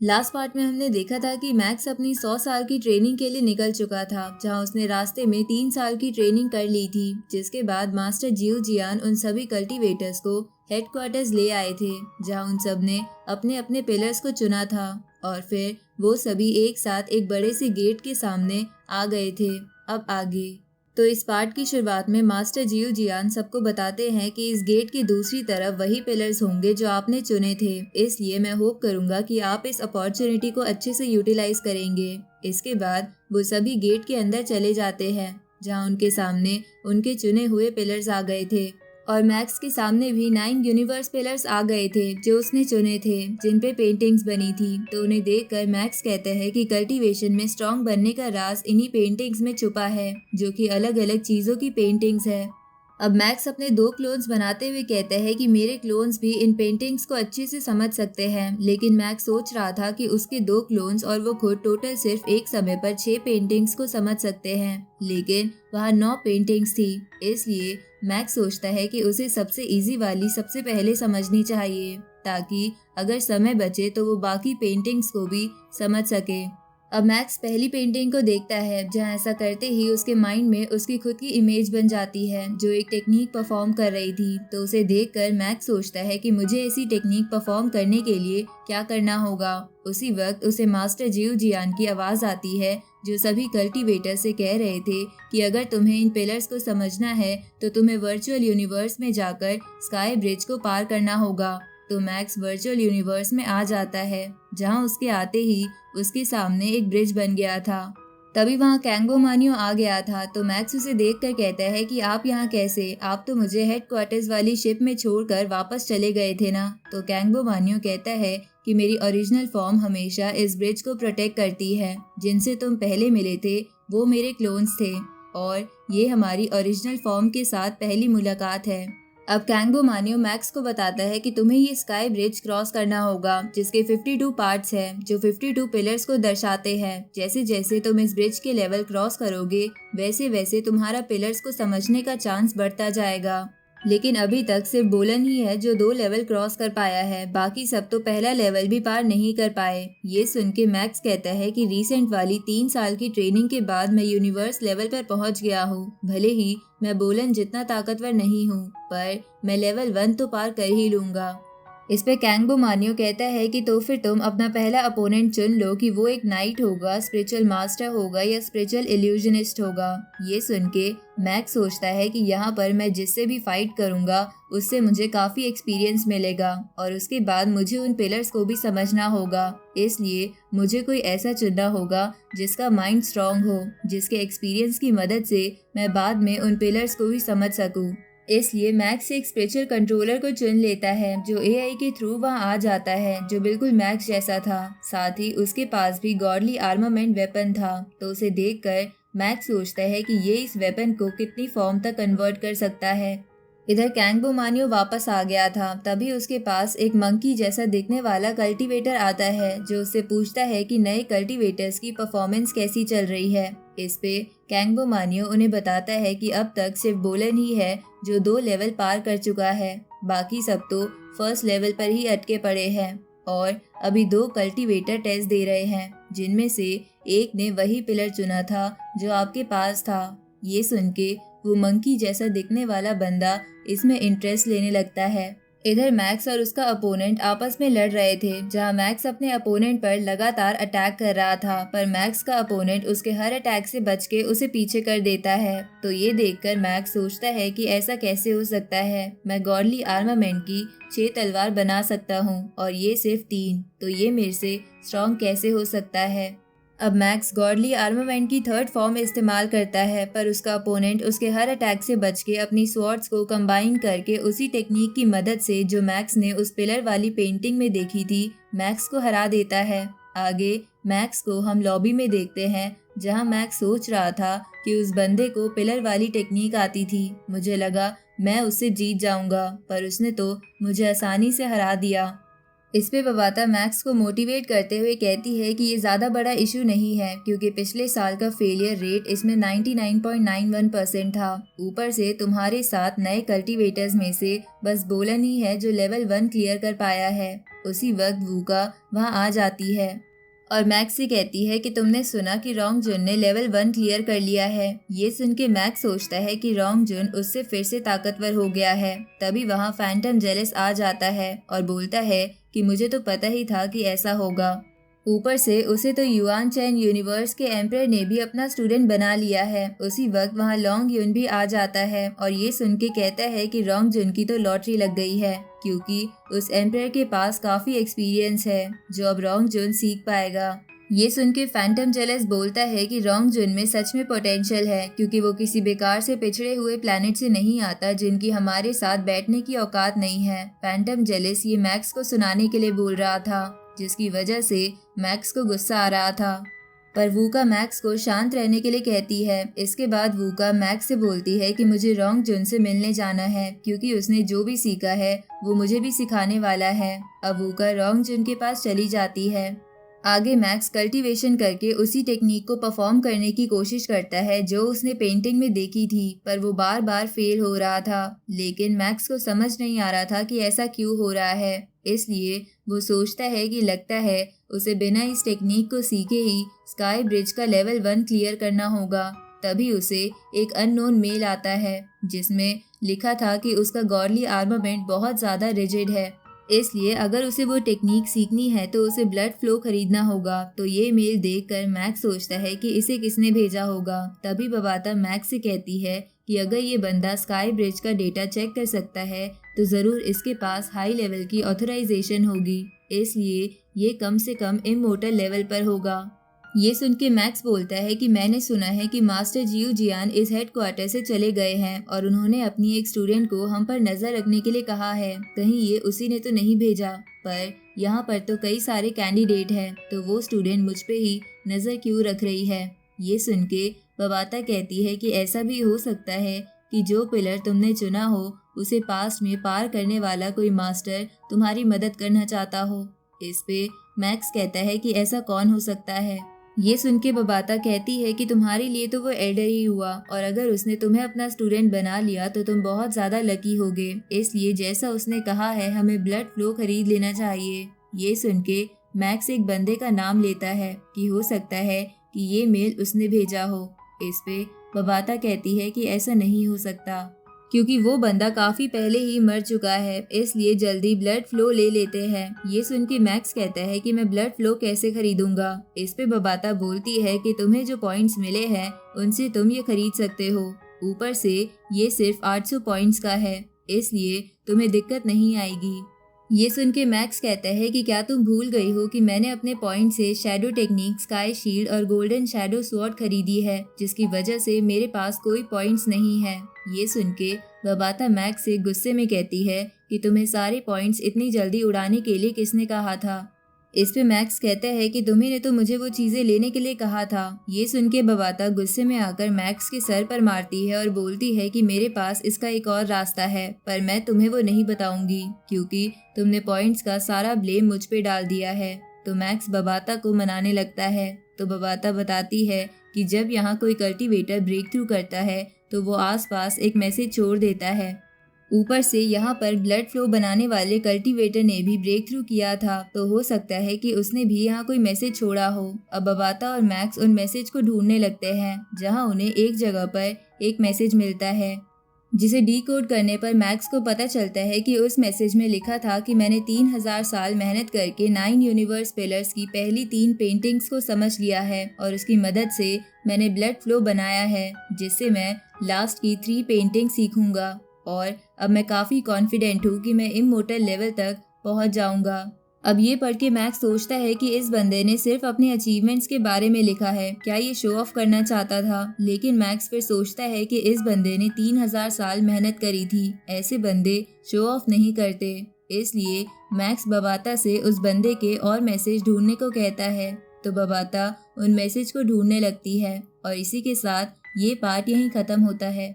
Last part में हमने देखा था कि मैक्स अपनी 100 साल की ट्रेनिंग के लिए निकल चुका था, जहां उसने रास्ते में 3 साल की ट्रेनिंग कर ली थी, जिसके बाद मास्टर जियो जियान उन सभी कल्टीवेटर्स को हेडक्वार्टर्स ले आए थे, जहां उन सब ने अपने अपने पिलर्स को चुना था और फिर वो सभी एक साथ एक बड़े से गेट के सामने आ गए थे। अब आगे तो इस पार्ट की शुरुआत में मास्टर जियो जियान सबको बताते हैं कि इस गेट की दूसरी तरफ वही पिलर्स होंगे जो आपने चुने थे, इसलिए मैं होप करूंगा कि आप इस अपॉर्चुनिटी को अच्छे से यूटिलाइज करेंगे। इसके बाद वो सभी गेट के अंदर चले जाते हैं, जहां उनके सामने उनके चुने हुए पिलर्स आ गए थे और मैक्स के सामने भी 9 यूनिवर्स पिलर्स आ गए थे जो उसने चुने थे, जिन पे पेंटिंग्स बनी थी। तो उन्हें देखकर मैक्स कहता है कि कल्टीवेशन में स्ट्रांग बनने का राज इन्हीं पेंटिंग्स में छुपा है, जो कि अलग अलग चीजों की पेंटिंग्स है। अब मैक्स अपने 2 क्लोन्स बनाते हुए कहता है कि मेरे क्लोन्स भी इन पेंटिंग्स को अच्छे से समझ सकते हैं, लेकिन मैक्स सोच रहा था कि उसके 2 क्लोन्स और वो खुद टोटल सिर्फ एक समय पर 6 पेंटिंग्स को समझ सकते हैं, लेकिन वहाँ 9 पेंटिंग्स थी। इसलिए मैक्स सोचता है कि उसे सबसे इजी वाली सबसे पहले समझनी चाहिए, ताकि अगर समय बचे तो वो बाकी पेंटिंग्स को भी समझ सके। अब मैक्स पहली पेंटिंग को देखता है, जहां ऐसा करते ही उसके माइंड में उसकी खुद की इमेज बन जाती है जो एक टेक्निक परफॉर्म कर रही थी। तो उसे देखकर मैक्स सोचता है कि मुझे ऐसी टेक्निक परफॉर्म करने के लिए क्या करना होगा। उसी वक्त उसे मास्टर जियो जियान की आवाज आती है, जो सभी कल्टीवेटर से कह रहे थे कि अगर तुम्हें इन पिलर्स को समझना है तो तुम्हें वर्चुअल यूनिवर्स में जाकर स्काई ब्रिज को पार करना होगा। तो मैक्स वर्चुअल यूनिवर्स में आ जाता है, जहां उसके आते ही उसके सामने एक ब्रिज बन गया था। तभी वहां कैंगो मानियो आ गया था। तो मैक्स उसे देखकर कहता है कि आप यहाँ कैसे? आप तो मुझे हेडक्वार्टर्स वाली शिप में छोड़कर वापस चले गए थे ना? तो कैंगो मानियो कहता है कि मेरी ओरिजिनल फॉर्म हमेशा इस ब्रिज को प्रोटेक्ट करती है। जिनसे तुम पहले मिले थे वो मेरे क्लोन्स थे और ये हमारी ओरिजिनल फॉर्म के साथ पहली मुलाकात है। अब कैंगो मानियो मैक्स को बताता है कि तुम्हें ये स्काई ब्रिज क्रॉस करना होगा, जिसके 52 पार्ट्स हैं, जो 52 पिलर्स को दर्शाते हैं। जैसे जैसे तुम इस ब्रिज के लेवल क्रॉस करोगे, वैसे वैसे तुम्हारा पिलर्स को समझने का चांस बढ़ता जाएगा। लेकिन अभी तक सिर्फ बोलन ही है जो 2 लेवल क्रॉस कर पाया है, बाकी सब तो पहला लेवल भी पार नहीं कर पाए। ये सुन के मैक्स कहता है कि रिसेंट वाली 3 साल की ट्रेनिंग के बाद मैं यूनिवर्स लेवल पर पहुंच गया हूँ। भले ही मैं बोलन जितना ताकतवर नहीं हूँ, पर मैं लेवल 1 तो पार कर ही लूंगा। इस पे कैंगो मानियो कहता है कि तो फिर तुम अपना पहला अपोनेंट चुन लो कि वो एक नाइट होगा, स्पिरिचुअल मास्टर होगा या स्पिरिचुअल इल्यूजनिस्ट होगा। ये सुन के मैक्स सोचता है कि यहाँ पर मैं जिससे भी फाइट करूंगा उससे मुझे काफी एक्सपीरियंस मिलेगा और उसके बाद मुझे उन पिलर्स को भी समझना होगा। इसलिए मुझे कोई ऐसा चुनना होगा जिसका माइंड स्ट्रांग हो, जिसके एक्सपीरियंस की मदद से मैं बाद में उन पिलर्स को भी समझ सकूं। इसलिए मैक्स एक स्पिरिचुअल कंट्रोलर को चुन लेता है, जो एआई के थ्रू वहां आ जाता है, जो बिल्कुल मैक्स जैसा था। साथ ही उसके पास भी गॉडली आर्मामेंट वेपन था। तो उसे देखकर मैक्स सोचता है कि ये इस वेपन को कितनी फॉर्म तक कन्वर्ट कर सकता है। इधर कैंगो मानियो वापस आ गया था। तभी उसके पास एक मंकी जैसा दिखने वाला कल्टीवेटर आता है, जो उससे पूछता है कि नए कल्टीवेटर्स की परफॉर्मेंस कैसी चल रही है। इस पे कैंगो मानियो उन्हें बताता है कि अब तक सिर्फ बोलन ही है जो 2 लेवल पार कर चुका है, बाकी सब तो फर्स्ट लेवल पर ही अटके पड़े हैं और अभी 2 कल्टीवेटर टेस्ट दे रहे हैं, जिनमें से एक ने वही पिलर चुना था जो आपके पास था। ये सुन के वो मंकी जैसा दिखने वाला बंदा इसमें इंटरेस्ट लेने लगता है। इधर मैक्स और उसका अपोनेंट आपस में लड़ रहे थे, जहां मैक्स अपने अपोनेंट पर लगातार अटैक कर रहा था, पर मैक्स का अपोनेंट उसके हर अटैक से बच के उसे पीछे कर देता है। तो ये देखकर मैक्स सोचता है कि ऐसा कैसे हो सकता है, मैं गॉडली आर्मामेंट की 6 तलवार बना सकता हूँ और ये सिर्फ 3, तो ये मेरे से स्ट्रॉन्ग कैसे हो सकता है। अब मैक्स गॉडली आर्मामेंट की 3rd फॉर्म इस्तेमाल करता है, पर उसका अपोनेंट उसके हर अटैक से बच के अपनी स्वॉर्ड्स को कंबाइन करके उसी टेक्निक की मदद से जो मैक्स ने उस पिलर वाली पेंटिंग में देखी थी, मैक्स को हरा देता है। आगे मैक्स को हम लॉबी में देखते हैं, जहां मैक्स सोच रहा था कि उस बंदे को पिलर वाली टेक्निक आती थी। मुझे लगा मैं उससे जीत जाऊंगा, पर उसने तो मुझे आसानी से हरा दिया। इस पे बबाता मैक्स को मोटिवेट करते हुए कहती है कि ये ज़्यादा बड़ा इशू नहीं है क्योंकि पिछले साल का फेलियर रेट इसमें 99.91% था। ऊपर से तुम्हारे साथ नए कल्टीवेटर्स में से बस बोलन ही है जो लेवल 1 क्लियर कर पाया है। उसी वक्त वूका वहाँ आ जाती है और मैक्स से कहती है कि तुमने सुना कि रोंग जुन ने लेवल 1 क्लियर कर लिया है। ये सुन के मैक्स सोचता है कि रोंग जुन उससे फिर से ताकतवर हो गया है। तभी वहाँ फैंटम जेलस आ जाता है और बोलता है कि मुझे तो पता ही था कि ऐसा होगा। ऊपर से उसे तो युआन चैन यूनिवर्स के एम्परर ने भी अपना स्टूडेंट बना लिया है। उसी वक्त वहाँ लोंग युन भी आ जाता है और ये सुन के कहता है कि रोंग जुन की तो लॉटरी लग गई है क्योंकि उस एम्परर के पास काफी एक्सपीरियंस है जो अब रोंग जुन सीख पाएगा। ये सुन के फैंटम जेलस बोलता है कि रोंग जुन में सच में पोटेंशियल है क्योंकि वो किसी बेकार से पिछड़े हुए प्लैनेट से नहीं आता जिनकी हमारे साथ बैठने की औकात नहीं है। फैंटम जेलस ये मैक्स को सुनाने के लिए बोल रहा था जिसकी वजह से मैक्स को गुस्सा आ रहा था, पर वूका मैक्स को शांत रहने के लिए कहती है। इसके बाद वूका मैक्स से बोलती है कि मुझे रोंग जुन से मिलने जाना है क्योंकि उसने जो भी सीखा है वो मुझे भी सिखाने वाला है। अब वूका रोंग जुन के पास चली जाती है। आगे मैक्स कल्टीवेशन करके उसी टेक्निक को परफॉर्म करने की कोशिश करता है जो उसने पेंटिंग में देखी थी, पर वो बार बार फेल हो रहा था। लेकिन मैक्स को समझ नहीं आ रहा था कि ऐसा क्यों हो रहा है, इसलिए वो सोचता है कि लगता है उसे बिना इस टेक्निक को सीखे ही स्काई ब्रिज का लेवल 1 क्लियर करना होगा। तभी उसे एक अननोन मेल आता है जिसमें लिखा था कि उसका गॉर्ली आर्मामेंट बहुत ज़्यादा रिजिड है, इसलिए अगर उसे वो टेक्निक सीखनी है तो उसे ब्लड फ्लो खरीदना होगा। तो ये मेल देखकर मैक्स सोचता है कि इसे किसने भेजा होगा। तभी बबाता मैक्स से कहती है कि अगर ये बंदा स्काई ब्रिज का डेटा चेक कर सकता है तो ज़रूर इसके पास हाई लेवल की ऑथराइजेशन होगी, इसलिए ये कम से कम इमोर्टल लेवल पर होगा। ये सुन के मैक्स बोलता है कि मैंने सुना है कि मास्टर जियो जियान इस हेडक्वार्टर से चले गए हैं और उन्होंने अपनी एक स्टूडेंट को हम पर नजर रखने के लिए कहा है। कहीं ये उसी ने तो नहीं भेजा, पर यहाँ पर तो कई सारे कैंडिडेट हैं, तो वो स्टूडेंट मुझ पे ही नजर क्यों रख रही है। ये सुन के बबाता कहती है कि ऐसा भी हो सकता है कि जो पिलर तुमने चुना हो उसे पास्ट में पार करने वाला कोई मास्टर तुम्हारी मदद करना चाहता हो। इस पे मैक्स कहता है कि ऐसा कौन हो सकता है। ये सुन के बबाता कहती है कि तुम्हारे लिए तो वो एल्डर ही हुआ और अगर उसने तुम्हें अपना स्टूडेंट बना लिया तो तुम बहुत ज़्यादा लकी होगे, इसलिए जैसा उसने कहा है हमें ब्लड फ्लो खरीद लेना चाहिए। ये सुन के मैक्स एक बंदे का नाम लेता है कि हो सकता है कि ये मेल उसने भेजा हो। इस पे बबाता कहती है कि ऐसा नहीं हो सकता क्योंकि वो बंदा काफी पहले ही मर चुका है, इसलिए जल्दी ब्लड फ्लो ले लेते हैं। ये सुन के मैक्स कहता है कि मैं ब्लड फ्लो कैसे खरीदूंगा। इस पे बबाता बोलती है कि तुम्हें जो पॉइंट्स मिले हैं उनसे तुम ये खरीद सकते हो। ऊपर से ये सिर्फ 800 पॉइंट्स का है, इसलिए तुम्हें दिक्कत नहीं आएगी। ये सुन के मैक्स कहता है कि क्या तुम भूल गई हो कि मैंने अपने पॉइंट से शैडो टेक्निक, स्काई शील्ड और गोल्डन शैडो स्वॉर्ड खरीदी है, जिसकी वजह से मेरे पास कोई पॉइंट्स नहीं है। ये सुन के बबाता मैक्स से गुस्से में कहती है कि तुम्हें सारे पॉइंट्स इतनी जल्दी उड़ाने के लिए किसने कहा था। इस पे मैक्स कहता है कि तुम्ही ने तो मुझे वो चीजें लेने के लिए कहा था। ये सुन के बबाता गुस्से में आकर मैक्स के सर पर मारती है और बोलती है कि मेरे पास इसका एक और रास्ता है, पर मैं तुम्हें वो नहीं बताऊंगी क्योंकि तुमने पॉइंट्स का सारा ब्लेम मुझ पे डाल दिया है। तो मैक्स बबाता को मनाने लगता है। तो बबाता बताती है कि जब यहाँ कोई कल्टीवेटर ब्रेक थ्रू करता है तो वो आसपास एक मैसेज छोड़ देता है। ऊपर से यहाँ पर ब्लड फ्लो बनाने वाले कल्टीवेटर ने भी ब्रेक थ्रू किया था, तो हो सकता है कि उसने भी यहाँ कोई मैसेज छोड़ा हो। अब बबाता और मैक्स उन मैसेज को ढूंढने लगते हैं, जहाँ उन्हें एक जगह पर एक मैसेज मिलता है जिसे डीकोड करने पर मैक्स को पता चलता है कि उस मैसेज में लिखा था कि मैंने 3000 साल मेहनत करके 9 यूनिवर्स पिलर्स की पहली 3 पेंटिंग्स को समझ लिया है और उसकी मदद से मैंने ब्लड फ्लो बनाया है, जिससे मैं लास्ट की 3 पेंटिंग सीखूंगा और अब मैं काफ़ी कॉन्फिडेंट हूँ कि मैं इमोर्टल लेवल तक पहुँच जाऊँगा। अब ये पढ़ के मैक्स सोचता है कि इस बंदे ने सिर्फ अपने अचीवमेंट्स के बारे में लिखा है, क्या ये शो ऑफ करना चाहता था। लेकिन मैक्स फिर सोचता है कि इस बंदे ने 3000 साल मेहनत करी थी, ऐसे बंदे शो ऑफ नहीं करते। इसलिए मैक्स बबाता से उस बंदे के और मैसेज ढूंढने को कहता है। तो बबाता उन मैसेज को ढूंढने लगती है और इसी के साथ ये पार्ट यहीं ख़त्म होता है।